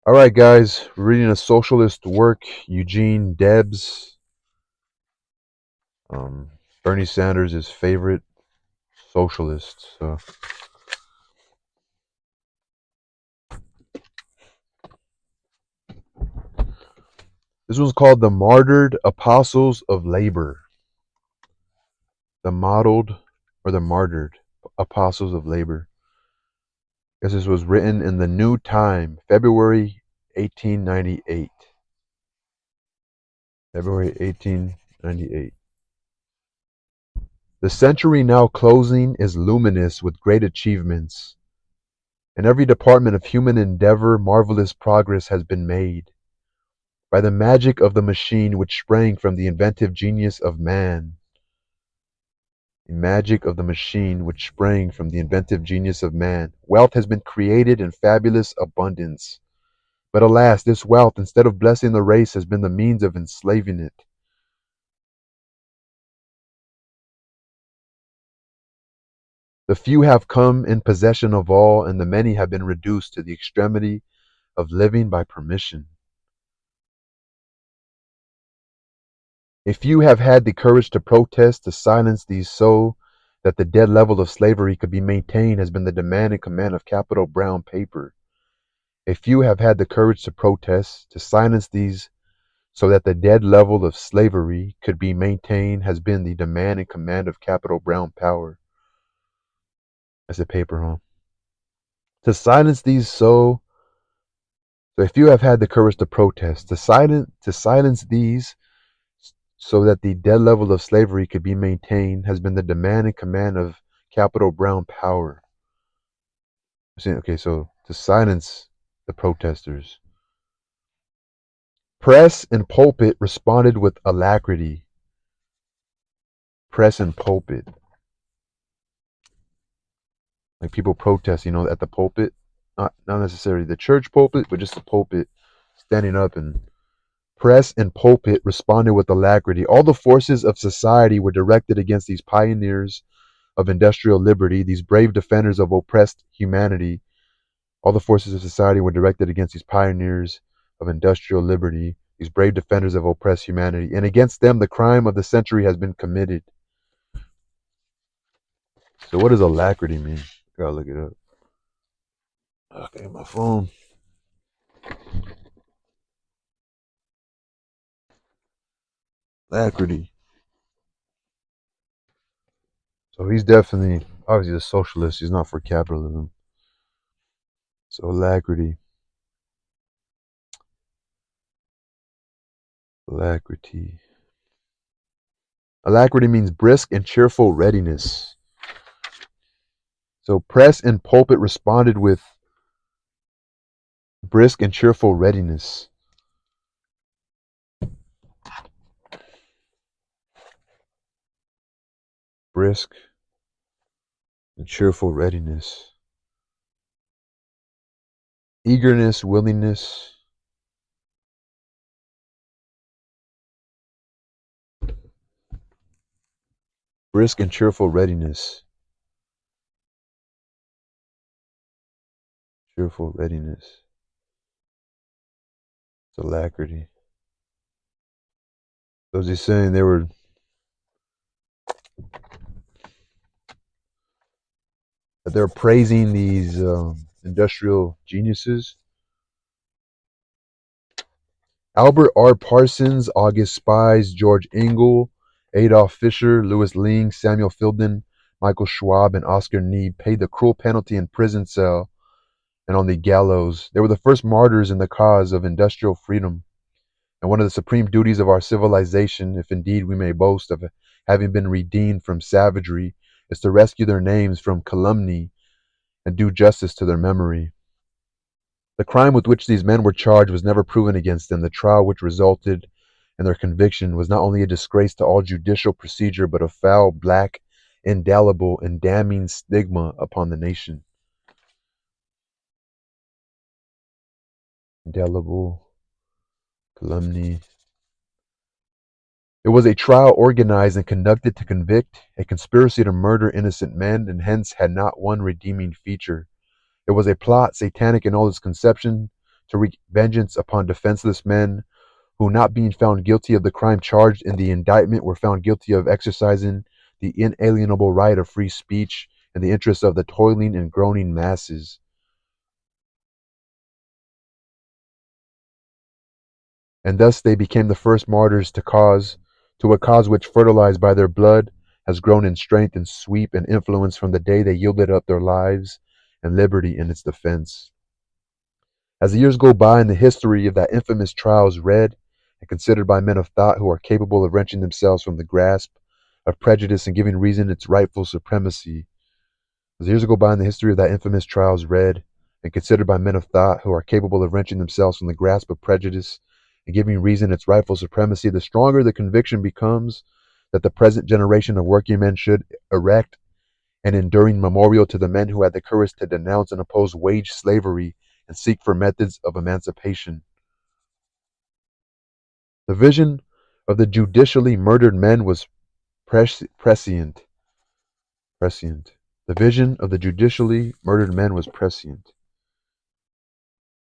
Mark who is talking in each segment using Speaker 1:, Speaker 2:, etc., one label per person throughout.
Speaker 1: All right, guys, we're reading a socialist work, Eugene Debs, um, Bernie Sanders' favorite socialist. So this one's called "The Martyred Apostles of Labor." The modeled or the martyred apostles of labor. Because this was written in the New Time, February 1898. February 1898. The century now closing is luminous with great achievements. In every department of human endeavor, marvelous progress has been made. By the magic of the machine which sprang from the inventive genius of man. The magic of the machine which sprang from the inventive genius of man. Wealth has been created in fabulous abundance. But alas, this wealth, instead of blessing the race, has been the means of enslaving it. The few have come in possession of all, and the many have been reduced to the extremity of living by permission. A few have had the courage to protest, to silence these so that the dead level of slavery could be maintained has been the demand and command of capital brown paper. A few have had the courage to protest, to silence these so that the dead level of slavery could be maintained has been the demand and command of capital brown power. That's a paper, huh? To silence these so a few have had the courage to protest, to silence these so that the dead level of slavery could be maintained has been the demand and command of capital brown power. Okay, so to silence the protesters. Press and pulpit responded with alacrity. Press and pulpit. Like people protest, at the pulpit. Not necessarily the church pulpit, but just the pulpit standing up, and press and pulpit responded with alacrity. All the forces of society were directed against these pioneers of industrial liberty, these brave defenders of oppressed humanity. All the forces of society were directed against these pioneers of industrial liberty, these brave defenders of oppressed humanity, and against them the crime of the century has been committed. So what does alacrity mean? Gotta look it up. Okay, my phone. Alacrity. So he's definitely, obviously, a socialist. He's not for capitalism. So alacrity. Alacrity. Alacrity means brisk and cheerful readiness. So press and pulpit responded with brisk and cheerful readiness. Brisk and cheerful readiness. Eagerness, willingness. Brisk and cheerful readiness. Cheerful readiness. It's alacrity. So as he's saying, they're praising these industrial geniuses. Albert R. Parsons, August Spies, George Engel, Adolf Fischer, Louis Ling, Samuel Fielding, Michael Schwab, and Oscar Neebe paid the cruel penalty in prison cell and on the gallows. They were the first martyrs in the cause of industrial freedom. And one of the supreme duties of our civilization, if indeed we may boast of having been redeemed from savagery, is to rescue their names from calumny and do justice to their memory. The crime with which these men were charged was never proven against them. The trial which resulted in their conviction was not only a disgrace to all judicial procedure, but a foul, black, indelible, and damning stigma upon the nation. Indelible, calumny. It was a trial organized and conducted to convict a conspiracy to murder innocent men, and hence had not one redeeming feature. It was a plot, satanic in all its conception, to wreak vengeance upon defenseless men who, not being found guilty of the crime charged in the indictment, were found guilty of exercising the inalienable right of free speech in the interests of the toiling and groaning masses. And thus they became the first martyrs to a cause which, fertilized by their blood, has grown in strength and sweep and influence from the day they yielded up their lives and liberty in its defense. As the years go by and the history of that infamous trial is read and considered by men of thought who are capable of wrenching themselves from the grasp of prejudice and giving reason its rightful supremacy, as the years go by and the history of that infamous trial is read and considered by men of thought who are capable of wrenching themselves from the grasp of prejudice and giving reason its rightful supremacy, the stronger the conviction becomes that the present generation of working men should erect an enduring memorial to the men who had the courage to denounce and oppose wage slavery and seek for methods of emancipation. The vision of the judicially murdered men was prescient. Prescient. The vision of the judicially murdered men was prescient.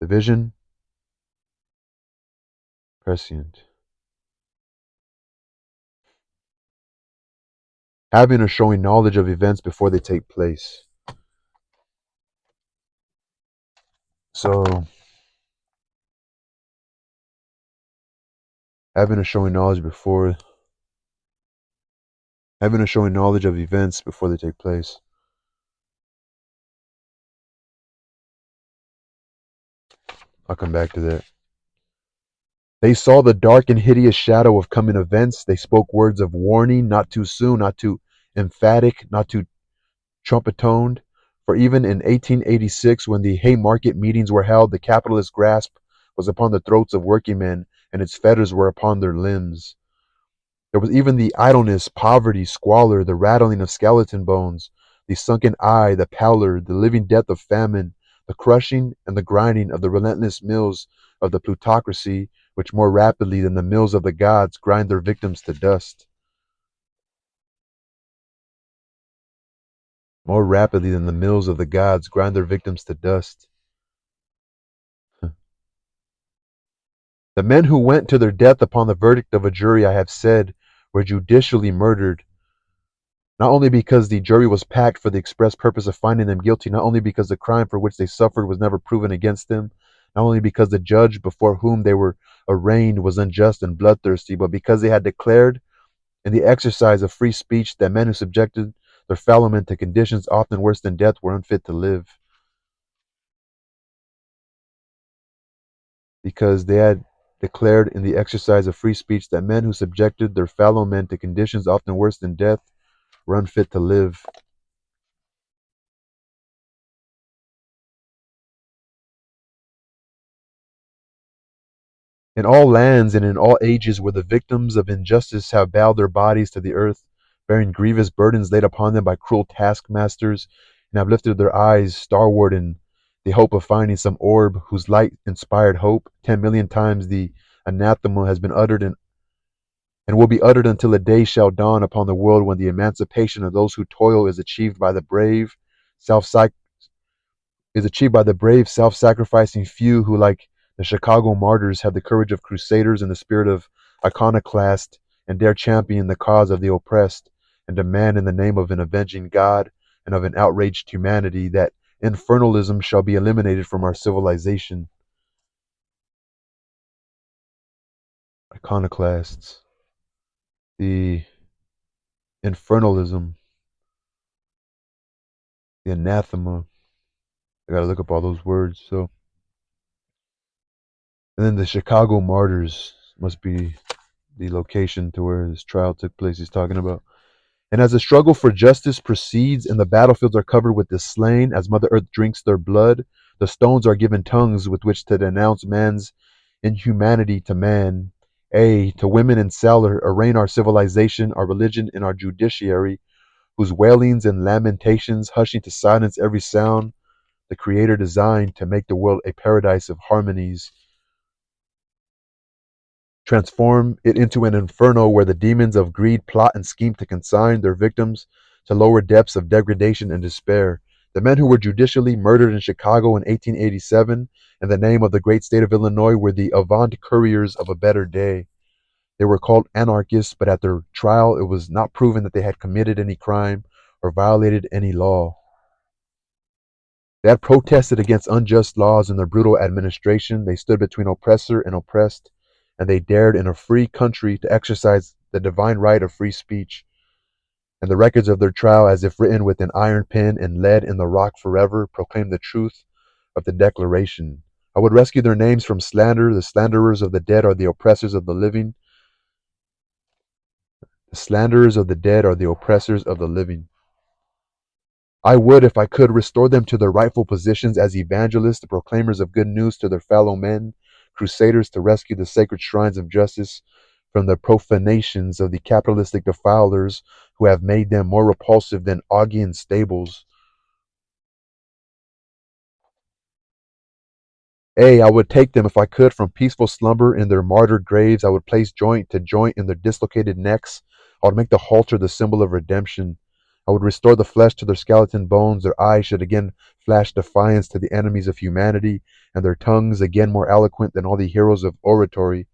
Speaker 1: The vision, prescient. Having or showing knowledge of events before they take place. So, having or showing knowledge of events before they take place. I'll come back to that. They saw the dark and hideous shadow of coming events. They spoke words of warning, not too soon, not too emphatic, not too trumpet-toned. For even in 1886, when the Haymarket meetings were held, the capitalist grasp was upon the throats of working men, and its fetters were upon their limbs. There was even the idleness, poverty, squalor, the rattling of skeleton bones, the sunken eye, the pallor, the living death of famine, the crushing and the grinding of the relentless mills of the plutocracy, which more rapidly than the mills of the gods grind their victims to dust. More rapidly than the mills of the gods grind their victims to dust. The men who went to their death upon the verdict of a jury, I have said, were judicially murdered, not only because the jury was packed for the express purpose of finding them guilty, not only because the crime for which they suffered was never proven against them, not only because the judge before whom they were arraigned was unjust and bloodthirsty, but because they had declared in the exercise of free speech that men who subjected their fellow men to conditions often worse than death were unfit to live. Because they had declared in the exercise of free speech that men who subjected their fellow men to conditions often worse than death were unfit to live. In all lands and in all ages where the victims of injustice have bowed their bodies to the earth, bearing grievous burdens laid upon them by cruel taskmasters, and have lifted their eyes starward in the hope of finding some orb whose light inspired hope, 10 million times the anathema has been uttered and will be uttered until a day shall dawn upon the world when the emancipation of those who toil is achieved by the brave, self self-sacrificing few who, like the Chicago martyrs, have the courage of crusaders and the spirit of iconoclast, and dare champion the cause of the oppressed, and demand in the name of an avenging God and of an outraged humanity that infernalism shall be eliminated from our civilization. Iconoclasts, the infernalism, the anathema. I gotta look up all those words. So, and then the Chicago martyrs must be the location to where this trial took place. He's talking about. And as the struggle for justice proceeds and the battlefields are covered with the slain, as Mother Earth drinks their blood, the stones are given tongues with which to denounce man's inhumanity to man. To women and cellar, arraign our civilization, our religion, and our judiciary, whose wailings and lamentations, hushing to silence every sound, the Creator designed to make the world a paradise of harmonies, transform it into an inferno where the demons of greed plot and scheme to consign their victims to lower depths of degradation and despair. The men who were judicially murdered in Chicago in 1887 in the name of the great state of Illinois were the avant couriers of a better day. They were called anarchists, but at their trial it was not proven that they had committed any crime or violated any law. They had protested against unjust laws and their brutal administration. They stood between oppressor and oppressed, and they dared in a free country to exercise the divine right of free speech. And the records of their trial, as if written with an iron pen and lead in the rock forever, proclaim the truth of the declaration. I would rescue their names from slander. The slanderers of the dead are the oppressors of the living. The slanderers of the dead are the oppressors of the living. I would, if I could, restore them to their rightful positions as evangelists, the proclaimers of good news to their fellow men, crusaders to rescue the sacred shrines of justice from the profanations of the capitalistic defilers who have made them more repulsive than Augean stables. I would take them, if I could, from peaceful slumber in their martyred graves. I would place joint to joint in their dislocated necks. I would make the halter the symbol of redemption. I would restore the flesh to their skeleton bones. Their eyes should again flash defiance to the enemies of humanity, and their tongues, again more eloquent than all the heroes of oratory,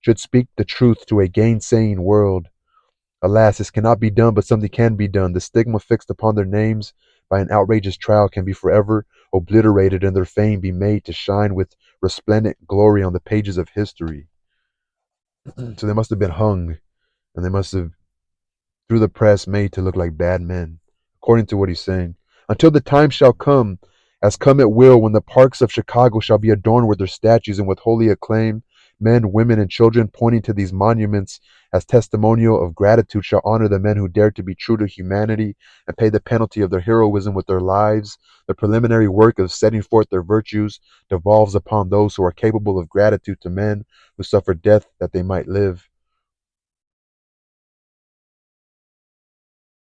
Speaker 1: should speak the truth to a gainsaying world. Alas, this cannot be done, but something can be done. The stigma fixed upon their names by an outrageous trial can be forever obliterated and their fame be made to shine with resplendent glory on the pages of history. So they must have been hung, and they must have, through the press, made to look like bad men, according to what he's saying. Until the time shall come, as come it will, when the parks of Chicago shall be adorned with their statues and with holy acclaim, men, women, and children pointing to these monuments as testimonial of gratitude shall honor the men who dared to be true to humanity and pay the penalty of their heroism with their lives. The preliminary work of setting forth their virtues devolves upon those who are capable of gratitude to men who suffer death that they might live.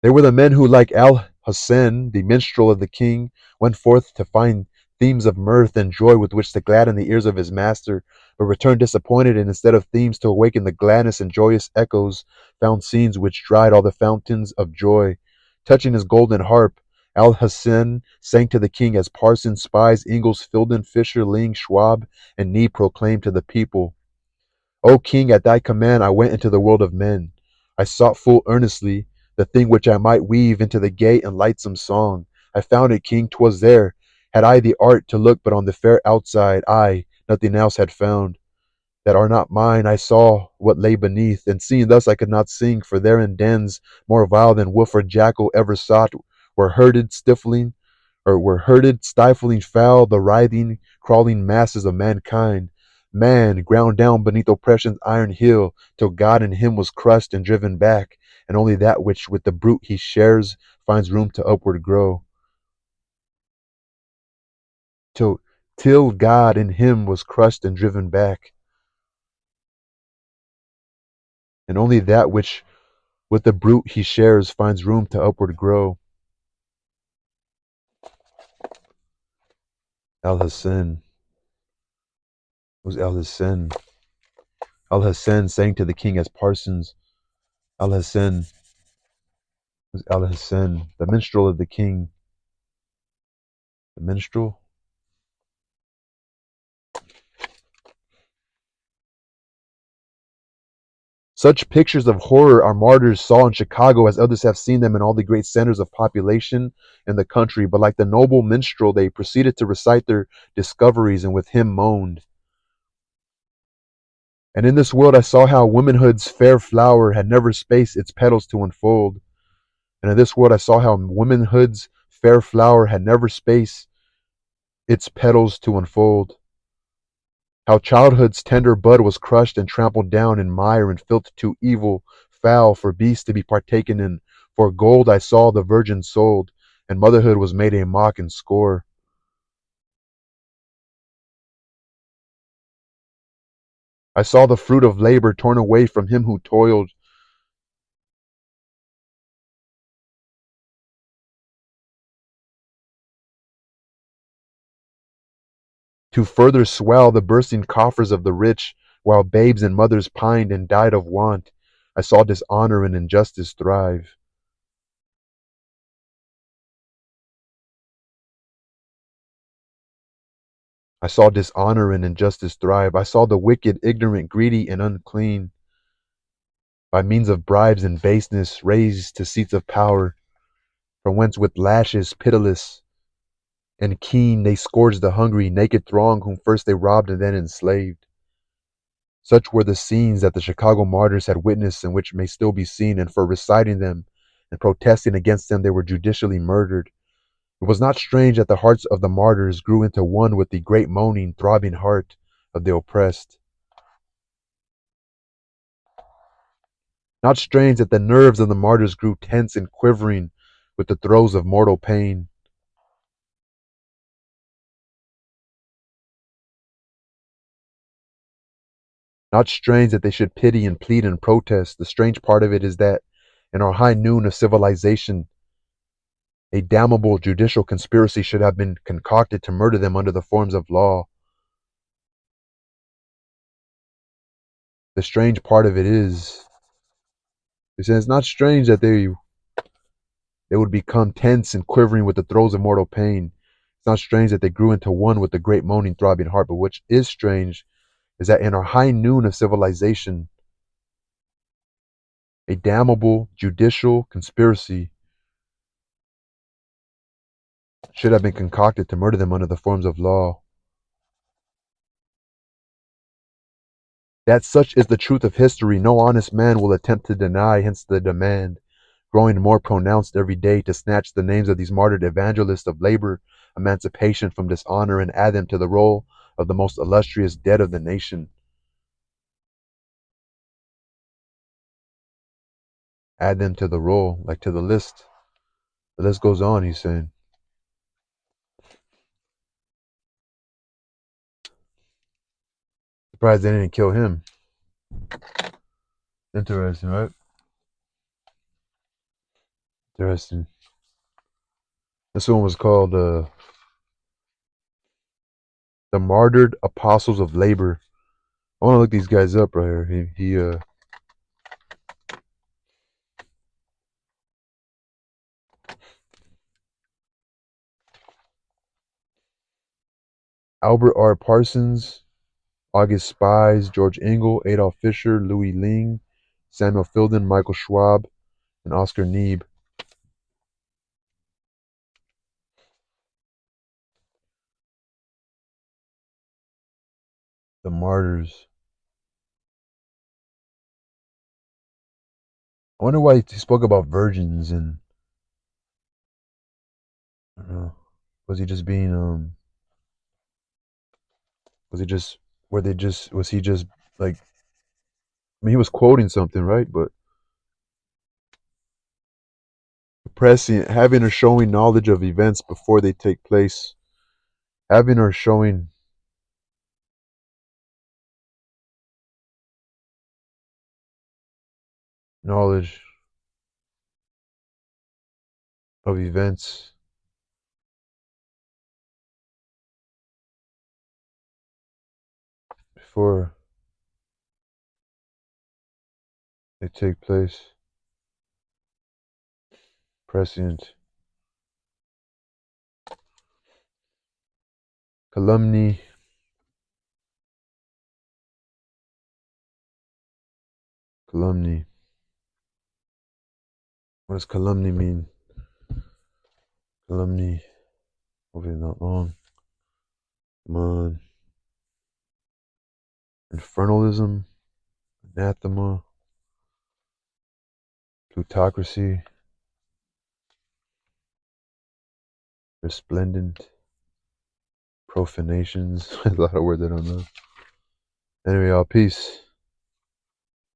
Speaker 1: They were the men who, like Al Hussein, the minstrel of the king, went forth to find themes of mirth and joy with which to gladden the ears of his master, but returned disappointed, and instead of themes to awaken the gladness and joyous echoes, found scenes which dried all the fountains of joy. Touching his golden harp, Al Hussein sang to the king as Parsons, Spies, Ingalls, Filden, Fisher, Ling, Schwab, and Nee proclaimed to the people. O King, at thy command I went into the world of men. I sought full earnestly the thing which I might weave into the gay and lightsome song. I found it, King, 'twas there. Had I the art to look but on the fair outside, I nothing else had found. That are not mine, I saw what lay beneath, and seeing thus I could not sing, for there in dens more vile than wolf or jackal ever sought were herded stifling, or were herded, stifling foul, the writhing, crawling masses of mankind. Man ground down beneath oppression's iron heel, till God in him was crushed and driven back, and only that which with the brute he shares finds room to upward grow. Till till God in him was crushed and driven back, and only that which with the brute he shares finds room to upward grow. Al Hassan was Al Hassan. Al Hassan sang to the king as Parsons. Al Hassan was Al Hassan, the minstrel of the king. The minstrel? Such pictures of horror our martyrs saw in Chicago as others have seen them in all the great centers of population in the country, but like the noble minstrel, they proceeded to recite their discoveries and with him moaned. And in this world I saw how womanhood's fair flower had never space its petals to unfold. And in this world I saw how womanhood's fair flower had never space its petals to unfold. How childhood's tender bud was crushed and trampled down in mire and filth too evil, foul for beasts to be partaken in. For gold I saw the virgin sold, and motherhood was made a mock and score. I saw the fruit of labor torn away from him who toiled. To further swell the bursting coffers of the rich, while babes and mothers pined and died of want. I saw dishonor and injustice thrive. I saw dishonor and injustice thrive. I saw the wicked, ignorant, greedy, and unclean, by means of bribes and baseness, raised to seats of power, from whence with lashes pitiless and keen they scourged the hungry, naked throng whom first they robbed and then enslaved. Such were the scenes that the Chicago martyrs had witnessed and which may still be seen, and for reciting them and protesting against them they were judicially murdered. It was not strange that the hearts of the martyrs grew into one with the great moaning, throbbing heart of the oppressed. Not strange that the nerves of the martyrs grew tense and quivering with the throes of mortal pain. Not strange that they should pity and plead and protest. The strange part of it is that in our high noon of civilization, a damnable judicial conspiracy should have been concocted to murder them under the forms of law. The strange part of it is, it's not strange that they would become tense and quivering with the throes of mortal pain. It's not strange that they grew into one with the great moaning, throbbing heart. But what is strange is that in our high noon of civilization, a damnable judicial conspiracy should have been concocted to murder them under the forms of law. That such is the truth of history, no honest man will attempt to deny, hence the demand, growing more pronounced every day, to snatch the names of these martyred evangelists of labor, emancipation from dishonor, and add them to the roll of the most illustrious dead of the nation. Add them to the roll, like to the list. The list goes on, he's saying. Surprised they didn't kill him. Interesting, right? Interesting. This one was called The Martyred Apostles of Labor. I want to look these guys up right here. Albert R. Parsons, August Spies, George Engel, Adolf Fischer, Louis Ling, Samuel Filden, Michael Schwab, and Oscar Neebe. The Martyrs. I wonder why he spoke about virgins and I don't know. Was he just being was he just were they just was he just like I mean he was quoting something, right? But pressing having or showing knowledge of events before they take place. Having or showing knowledge of events before they take place. Prescient. Calumny. Calumny. What does calumny mean? Calumny. Hopefully not long. Come on. Infernalism. Anathema. Plutocracy. Resplendent. Profanations. A lot of words I don't know. Anyway, y'all, peace.